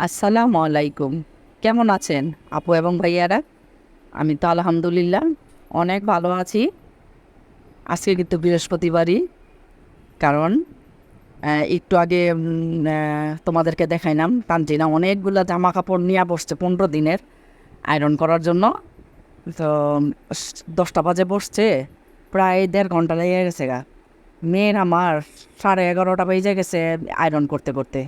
আসসালামু আলাইকুম। কেমন আছেন আপু এবং ভাইয়ারা? আমি তো আলহামদুলিল্লাহ অনেক ভালো আছি। আজকে কিন্তু বৃহস্পতিবারই, কারণ একটু আগে তোমাদেরকে দেখাইলাম তানজিনা অনেকগুলা জামা কাপড় নিয়ে বসছে 15 দিনের আয়রন করার জন্য। তো 10টা বাজে বসছে, প্রায় 1.5 ঘন্টা লেগে গেছে গা। মেয়ের আমার 11:30 বেজে গেছে আয়রন করতে করতে।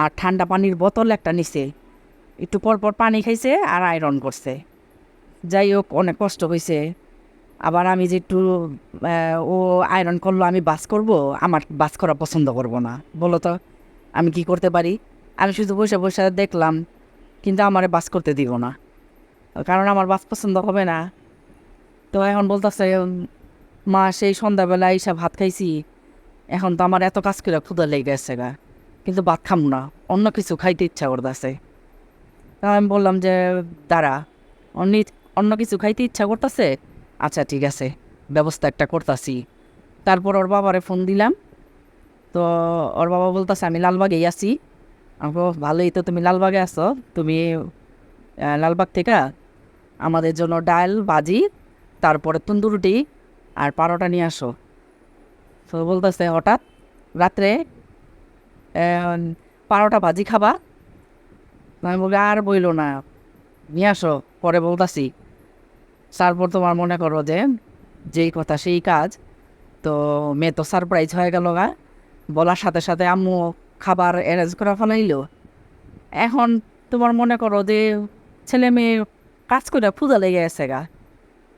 আর ঠান্ডা পানির বোতল একটা নিছে, একটু পর পর পানি খাইছে আর আয়রন করছে। যাই হোক, অনেক কষ্ট হয়েছে। আবার আমি যে একটু ও আয়রন করলো, আমি বাস করব, আমার বাস করা পছন্দ করব না, বলো তো আমি কি করতে পারি? আমি শুধু বসে বসে দেখলাম, কিন্তু আমারে বাস করতে দিব না, কারণ আমার বাস পছন্দ হবে না। তো এখন বলতেছে, মা সেই সন্ধ্যাবেলা এসে ভাত খাইছি, এখন তো আমার এত কাজ করে ক্ষুধা লেগে গেছে গা, কিন্তু ভাত খাম না, অন্য কিছু খাইতে ইচ্ছা করতেছে। তা আমি বললাম যে, দাঁড়া, অন্য অন্য কিছু খাইতে ইচ্ছা করতেছে, আচ্ছা ঠিক আছে, ব্যবস্থা একটা করতেছি। তারপর ওর বাবারে ফোন দিলাম। তো ওর বাবা বলতেছে, আমি লালবাগেই আছি। আমি বলবো, ভালোই তো, তুমি লালবাগে আছো, তুমি লালবাগ থেকে আমাদের জন্য ডাল ভাজি, তারপরে তন্দুর রুটি আর পারোটা নিয়ে আসো। তো বলতেছে, হঠাৎ রাত্রে পারোটা ভাজি খাবা? আমি বলি, আর বইলো না, নিয়ে আসো, পরে বলতাছি। তারপর তোমার মনে করো যে, যেই কথা সেই কাজ। তো মেয়ে তো সারপ্রাইজ হয়ে গেল গা, বলার সাথে সাথে আম্মু খাবার অ্যারেঞ্জ করা ফেলাইলো। এখন তোমার মনে করো যে, ছেলে মেয়ে কাজ করে ক্ষুধা লেগে গেছে গা,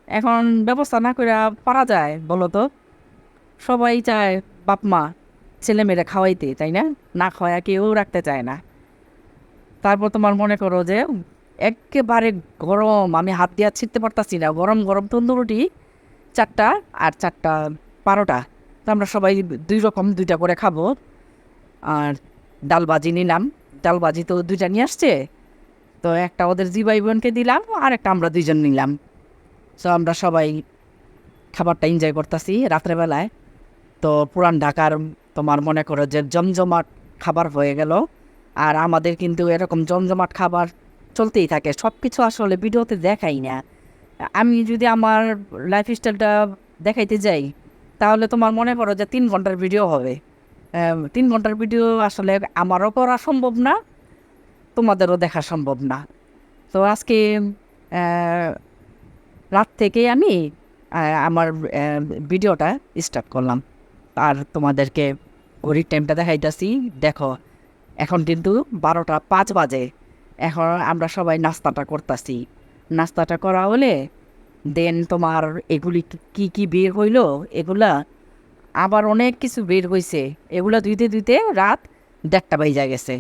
এখন ব্যবস্থা না করে পারা যায় বলো তো? সবাই চায় বাপ মা ছেলে মেয়েরা খাওয়াইতে, তাই না? না খাওয়া কেউ রাখতে চায় না। তারপর তোমার মনে করো যে, একেবারে গরম, আমি হাত দিয়ে ছিঁড়তে পারতাছি না, গরম গরম তন্দুর রুটি 4টা আর 4টা পারোটা। তো আমরা সবাই 2 রকম 2টা করে খাবো। আর ডাল ভাজি নিলাম, ডাল ভাজি তো 2টা নিয়ে আসছে। তো একটা ওদের জিবাই বোনকে দিলাম, আর একটা আমরা 2জন নিলাম। তো আমরা সবাই খাবারটা এনজয় করতেছি রাত্রেবেলায়। তো পুরান ঢাকার তোমার মনে করো যে জমজমাট খাবার হয়ে গেল। আর আমাদের কিন্তু এরকম জমজমাট খাবার চলতেই থাকে, সব কিছু আসলে ভিডিওতে দেখাই না। আমি যদি আমার লাইফস্টাইলটা দেখাইতে যাই, তাহলে তোমার মনে করো যে 3 ঘন্টার ভিডিও হবে। 3 ঘন্টার ভিডিও আসলে আমারও করা সম্ভব না, তোমাদেরও দেখা সম্ভব না। তো আজকে আহ, রাত থেকেই আমি আমার ভিডিওটা স্টার্ট করলাম। আর তোমাদেরকে ঘড়ির টাইমটা দেখাইতেছি, দেখো এখন কিন্তু 12টা 5 বাজে। এখন আমরা সবাই নাস্তাটা করতেছি। নাস্তাটা করা হলে দেন তোমার এগুলি কি কি বের হইলো, এগুলা আবার অনেক কিছু বের হইছে। এগুলা ধুইতে ধুইতে রাত 1:30 বাজে গেছে।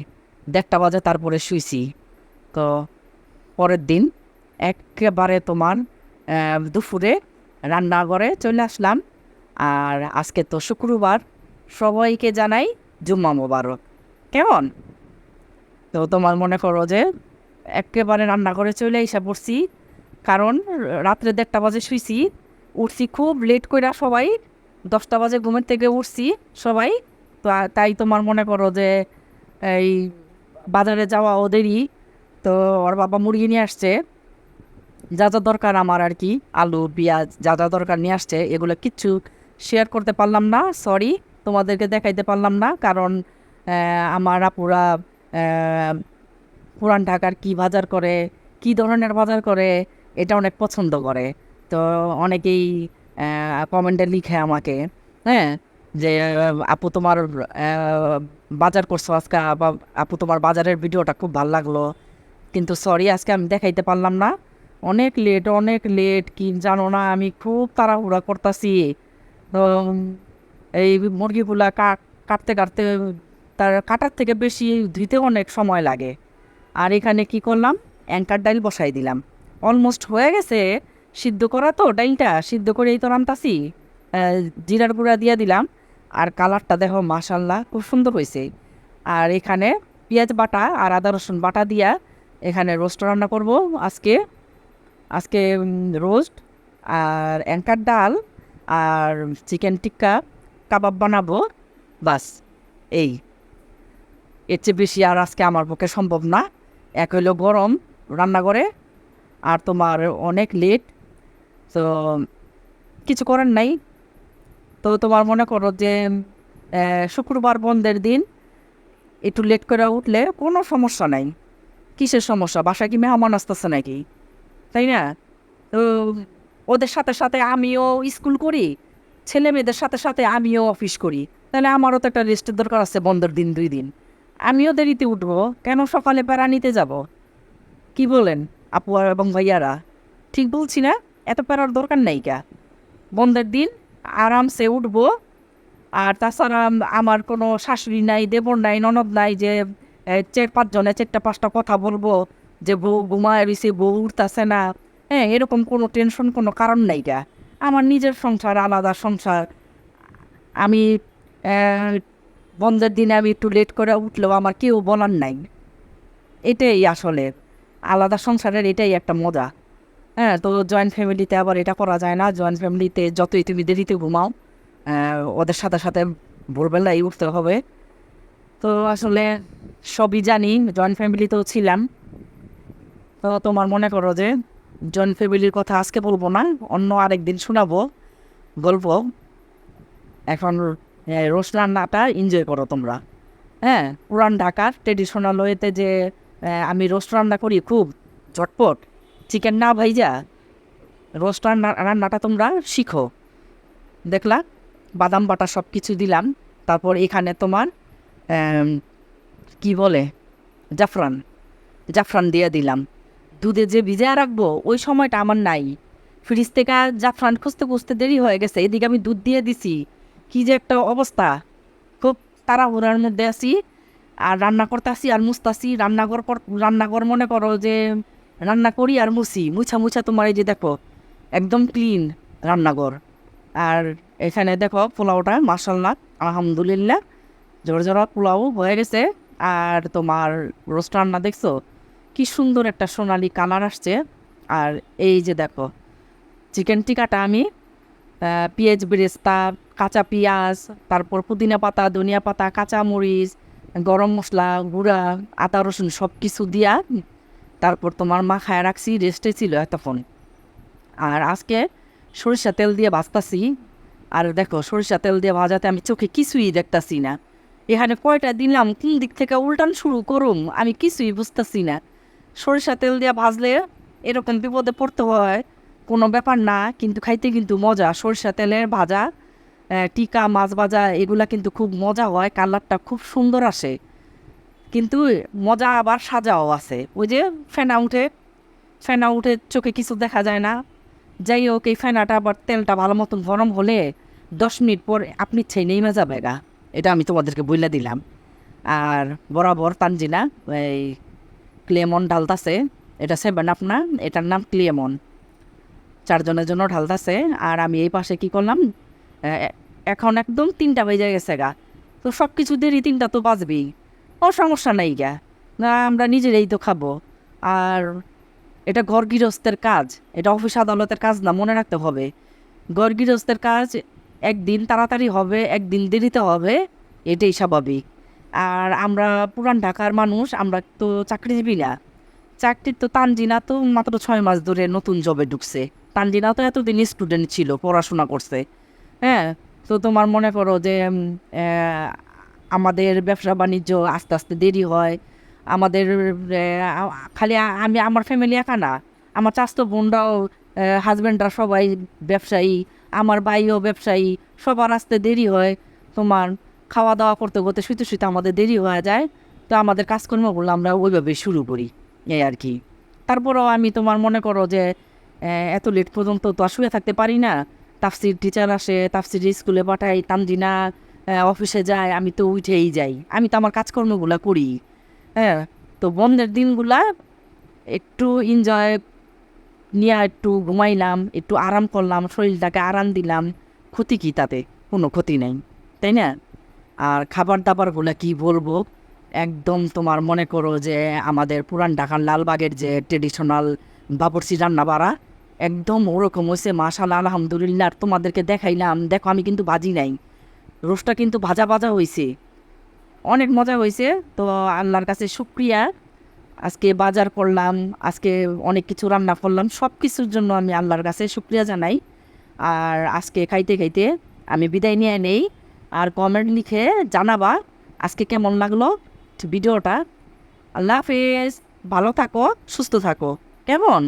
1:30 বাজে তারপরে শুইছি। তো পরের দিন একেবারে তোমার দুপুরে রান্নাঘরে চলে আসলাম। আর আজকে তো শুক্রবার, সবাইকে জানাই জুম্মা মোবারক। কেমন? তো তোমার মনে করো যে, একেবারে রান্নাঘরে চলে এসে পড়ছি, কারণ রাত্রে 1:30 বাজে শুইছি, উঠছি খুব লেট কইরা সবাই, 10টা বাজে ঘুমের থেকে উঠছি সবাই। তো তাই তোমার মনে করো যে, এই বাজারে যাওয়া ওদেরই। তো ওর বাবা মুরগি নিয়ে আসছে, যা যা দরকার আমার আর কি, আলু পেঁয়াজ যা যা দরকার নিয়ে আসছে, এগুলো কিচ্ছু শেয়ার করতে পারলাম না, সরি, তোমাদেরকে দেখাইতে পারলাম না। কারণ আমার আপুরা পুরান ঢাকার কি বাজার করে, কি ধরনের বাজার করে, এটা অনেক পছন্দ করে। তো অনেকেই কমেন্টে লিখে আমাকে, হ্যাঁ, যে আপু তোমার বাজার করছো আজকে, বা আপু তোমার বাজারের ভিডিওটা খুব ভালো লাগলো, কিন্তু সরি আজকে আমি দেখাইতে পারলাম না, অনেক লেট অনেক লেট, কি জানো না, আমি খুব তাড়াহুড়া করতেছি। তো এই মুরগিগুলা কাটতে কাটতে, তার কাটার থেকে বেশি ধুইতে অনেক সময় লাগে। আর এখানে কি করলাম, অ্যাঙ্কার ডাইল বসাই দিলাম, অলমোস্ট হয়ে গেছে। সিদ্ধ করা তো, ডাইলটা সিদ্ধ করেই তো রান্তাছি। জিরার গুঁড়া দিয়ে দিলাম, আর কালারটা দেখো মাশাল্লাহ খুব সুন্দর হয়েছে। আর এখানে পেঁয়াজ বাটা আর আদা রসুন বাটা দিয়া এখানে রোস্ট রান্না করব আজকে। আজকে রোস্ট আর অ্যাঙ্কার ডাল আর চিকেন টিক্কা কাবাব বানাবো, বাস এই। এর চেয়ে বেশি আর আজকে আমার পক্ষে সম্ভব না। এক হইলো গরম রান্নাঘরে, আর তোমার অনেক লেট, তো কিছু করার নাই। তো তোমার মনে করো যে শুক্রবার বন্ধের দিন একটু লেট করে উঠলে কোনো সমস্যা নাই। কিসের সমস্যা? বাসায় কি মেহমান আসতেছে নাকি, তাই না? তো ওদের সাথে সাথে আমিও স্কুল করি, ছেলে মেয়েদের সাথে সাথে আমিও অফিস করি, তাহলে আমারও তো একটা রেস্টের দরকার আছে বন্ধের দিন 2 দিন। আমিও দেরিতে উঠবো, কেন সকালে প্যারা নিতে যাব? কি বলেন আপু এবং ভাইয়ারা? ঠিক বলছি না? এত প্যারার দরকার নেই কা। বন্ধের দিন আরামসে উঠবো। আর তাছাড়া আমার কোনো শাশুড়ি নাই, দেবর নাই, ননদ নাই যে 4-5 জনে 4টা-5টা কথা বলবো যে বউ ঘুমায় রয়েছে, বউ উঠতেছে না। হ্যাঁ, এরকম কোনো টেনশন, কোনো কারণ নাই গা। আমার নিজের সংসার, আলাদা সংসার। আমি বন্ধের দিনে আমি একটু লেট করে উঠলেও আমার কেউ বলার নাই। এটাই আসলে আলাদা সংসারের এটাই একটা মজা। হ্যাঁ, তো জয়েন্ট ফ্যামিলিতে আবার এটা করা যায় না। জয়েন্ট ফ্যামিলিতে যতই তুমি দেরিতে ঘুমাও, ওদের সাথে সাথে ভোরবেলায় উঠতে হবে। তো আসলে সবই জানি, জয়েন্ট ফ্যামিলিতেও ছিলাম। তো তোমার মনে করো যে জয়েন্ট ফ্যামিলির কথা আজকে বলবো না, অন্য আরেক দিন শোনাবো গল্প। এখন রোস্ট রান্নাটা এনজয় করো তোমরা। হ্যাঁ, পুরান ঢাকার ট্রেডিশনাল ওয়েতে যে আমি রোস্ট রান্না করি খুব ঝটপট, চিকেন না ভাইজা, রোস্ট রান্নাটা তোমরা শিখো। দেখলা, বাদাম বাটা সব কিছু দিলাম, তারপর এখানে তোমার কি বলে জাফরান, জাফরান দিয়ে দিলাম। দুধে যে ভিজা রাখবো ওই সময়টা আমার নাই, ফ্রিজ থেকে জাফরান খুঁজতে খুঁজতে দেরি হয়ে গেছে, এদিকে আমি দুধ দিয়ে দিছি। কি যে একটা অবস্থা, খুব তাড়াহুড়ার মধ্যে আছি। আর রান্না করতে আসি আর মুছতাছি। রান্নাঘর মনে করো যে রান্না করি আর মুছি, মুছা মুছা তোমার এই যে দেখো একদম ক্লিন রান্নাঘর। আর এখানে দেখো পোলাওটা মাশাআল্লাহ আলহামদুলিল্লাহ ঝরঝরা পোলাও হয়ে গেছে। আর তোমার রোস্ট রান্না দেখছো কি সুন্দর একটা সোনালি কালার আসছে। আর এই যে দেখো চিকেন টিকাটা আমি পেঁয়াজ বেরেস্তা, কাঁচা পেঁয়াজ, তারপর পুদিনা পাতা, ধনিয়া পাতা, কাঁচা মরিচ, গরম মশলা গুঁড়া, আদা রসুন সব কিছু দিয়া তারপর তোমার মাখায় রাখছি, রেস্টে ছিল এতক্ষণ। আর আজকে সরিষা তেল দিয়ে ভাজতাছি। আর দেখো সরিষা তেল দিয়ে ভাজাতে আমি চোখে কিছুই দেখতাছি না। এখানে কয়টা দিলাম, কোন দিক থেকে উল্টান শুরু করুম আমি কিছুই বুঝতেছি না। সরিষা তেল দিয়ে ভাজলে এরকম বিপদে পড়তে হয় কোনো ব্যাপার না, কিন্তু খাইতে কিন্তু মজা। সরিষা তেলের ভাজা টিকা, মাছ ভাজা এগুলা কিন্তু খুব মজা হয়, কালারটা খুব সুন্দর আসে। কিন্তু মজা আবার সাজাও আছে। ওই যে ফেনা উঠে, ফেনা উঠে চোখে কিছু দেখা যায় না। যাই হোক, এই ফেনাটা আবার তেলটা ভালো মতন গরম হলে 10 মিনিট পর আপনি ইচ্ছাই নেমে যাবে গা। এটা আমি তোমাদেরকে বইলা দিলাম। আর বরাবর তানজিনা এই ক্লেমন ঢালতাছে, এটা 7 আপ না, এটার নাম ক্লেমন, 4 জনের জন্য ঢালতাছে। আর আমি এই পাশে কি করলাম, এখন একদম 3টা বেজে গেছে গা। তো সব কিছু দেরি, 3টা তো বাজবেই, ও সমস্যা নাই গা, না আমরা নিজেরাই তো খাবো। আর এটা ঘর গৃহস্থের কাজ, এটা অফিস আদালতের কাজ না, মনে রাখতে হবে। ঘর গৃহস্থের কাজ একদিন তাড়াতাড়ি হবে, একদিন দেরিতে হবে, এটাই স্বাভাবিক। আর আমরা পুরান ঢাকার মানুষ, আমরা তো চাকরিজীবী না। চাকরির তো তানজিনা তো মাত্র 6 মাস ধরে নতুন জবে ঢুকছে। তানজিনা তো এতদিন স্টুডেন্ট ছিল, পড়াশোনা করছে। হ্যাঁ, তো তোমার মনে করো যে আমাদের ব্যবসা বাণিজ্য আস্তে আস্তে দেরি হয়। আমাদের খালি আমি, আমার ফ্যামিলি একা না, আমার চাচাতো বোনরাও, হাজব্যান্ডরা সবাই ব্যবসায়ী, আমার ভাইও ব্যবসায়ী, সবার আসতে দেরি হয়। তোমার খাওয়া দাওয়া করতে করতে শুতে শুতে আমাদের দেরি হয়ে যায়। তো আমাদের কাজকর্মগুলো আমরা ওইভাবে শুরু করি, এই আর কি। তারপরেও আমি তোমার মনে করো যে এত লেট পর্যন্ত তো আর শুয়ে থাকতে পারি না। তাফসির টিচার আসে, তাফসির স্কুলে পাঠাই, তানজিনা অফিসে যায়, আমি তো উঠেই যাই, আমি তো আমার কাজকর্মগুলো করি। হ্যাঁ, তো বন্ধের দিনগুলা একটু এনজয় নিয়ে একটু ঘুমাইলাম, একটু আরাম করলাম, শরীরটাকে আরাম দিলাম, ক্ষতি কী তাতে? কোনো ক্ষতি নেই, তাই না? আর খাবার দাবারগুলো কি বলবো, একদম তোমার মনে করো যে আমাদের পুরান ঢাকার লালবাগের যে ট্রেডিশনাল বাবরচি রান্না বাড়া, একদম ওরকম হয়েছে মাশাআল্লাহ আলহামদুলিল্লাহ। আর তোমাদেরকে দেখাইলাম, দেখো আমি কিন্তু ভাজি নাই, রোস্টটা কিন্তু ভাজা ভাজা হয়েছে। অনেক মজা হয়েছে। তো আল্লাহর কাছে শুক্রিয়া, আজকে বাজার করলাম, আজকে অনেক কিছু রান্না করলাম, সব কিছুর জন্য আমি আল্লাহর কাছে শুক্রিয়া জানাই। আর আজকে খাইতে খাইতে আমি বিদায় নিয়ে নেই। আর কমেন্ট লিখে জানাবা আজকে কেমন লাগলো ভিডিওটা। আল্লাহ হাফেজ, ভালো থাকো, সুস্থ থাকো, কেমন?